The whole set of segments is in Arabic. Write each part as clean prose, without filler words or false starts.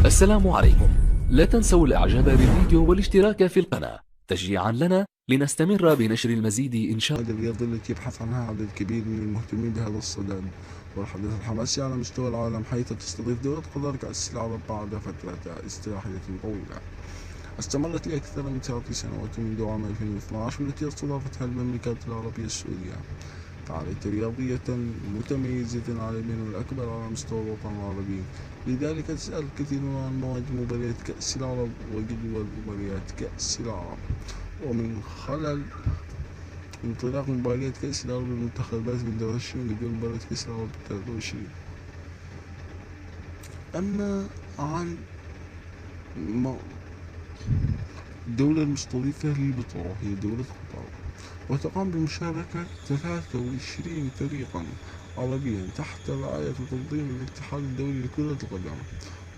السلام عليكم. لا تنسوا الاعجاب بالفيديو والاشتراك في القناة تشجيعا لنا لنستمر بنشر المزيد إن شاء الله. الرياضي التي يبحث عنها عدد كبير من المهتمين بهذا الصدد، والحدث الحماسي على مستوى العالم، حيث تستضيف دورة قطر كأس العرب بعد فترة استراحة طويلة استمرت لأكثر من 3 سنوات منذ عام 2012، والتي استضافتها المملكة العربية السعودية. فعالية رياضية متميزة عالميا والأكبر على مستوى الوطن العربي، لذلك تسأل الكثيرون عن موعد مباريات كأس العرب وجدول مباريات كأس العرب، ومن خلال انطلاق مباريات كأس العرب للمنتخبات من 23 جدول مباراة كأس العرب 23. أما عن الدولة المستضيفة للبطولة هي دولة قطر، وتقوم بمشاركة 23 فريقا عربيا تحت رعاية وتنظيم الاتحاد الدولي لكرة القدم.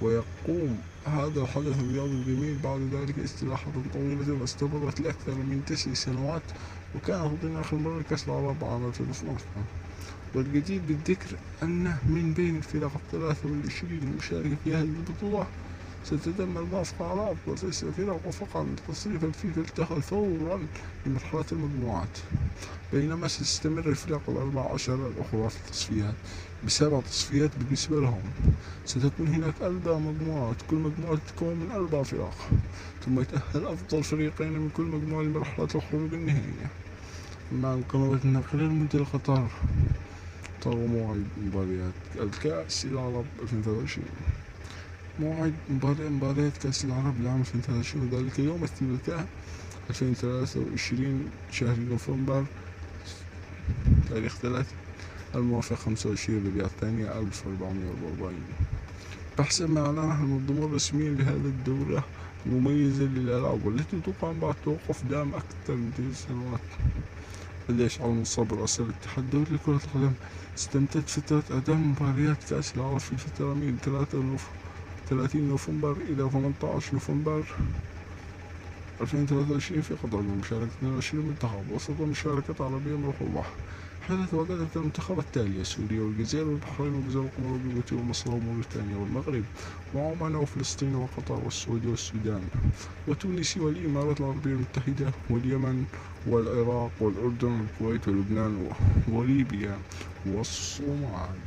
ويقوم هذا الحدث الرياضي الجميل بعد ذلك استراحة طويلة استمرت لأكثر من 9 سنوات، وكانت ضمن آخر مرة كأس العرب عام 2012. والجدير بالذكر أنه من بين الفرق 23 المشاركة في هذه البطولة ستتم الموافقة على أفضل 9 فرق فقط. تصنيف الفيفا اتخذ فورا لمرحلة المجموعات، بينما ستستمر الفرق 14 الأخرى في التصفيات ب7 تصفيات بالنسبة لهم. ستكون هناك 4 مجموعات، كل مجموعة تتكون من 4 فرق، ثم يتأهل أفضل فريقين من كل مجموعة لمرحلة الخروج النهائية. مع قنوات النقل المنتدى قطر ترى موعد مباريات الكأس العرب 2023. موعد مباريات كأس العرب لعام 2023، وذلك يوم الثلاثاء 2023 شهر نوفمبر تاريخ 3 الموافق 25 ربيع الثاني 1444، بحسب ما أعلنه المنظمون الرسميين لهذه الدورة المميزة للألعاب، والتي تقام بعد توقف دام أكثر من 9 سنوات. الذي يشعر الصبر رئيس الاتحاد الدولي لكرة القدم استمتد فترة أداء مباريات كأس العرب في الفترة من 30 نوفمبر إلى 18 نوفمبر 2023 في قطر، بمشاركة 22 منتخب وسط مشاركة عربية ملحوظة. حدث وجدت المنتخبات التالية: سوريا والجزائر والبحرين والجزر والقمر وجيبوتي ومصر وموريتانيا والمغرب وعمان وفلسطين وقطر والسعودية والسودان وتونس والإمارات العربية المتحدة واليمن والعراق والأردن والكويت ولبنان وليبيا والصومال.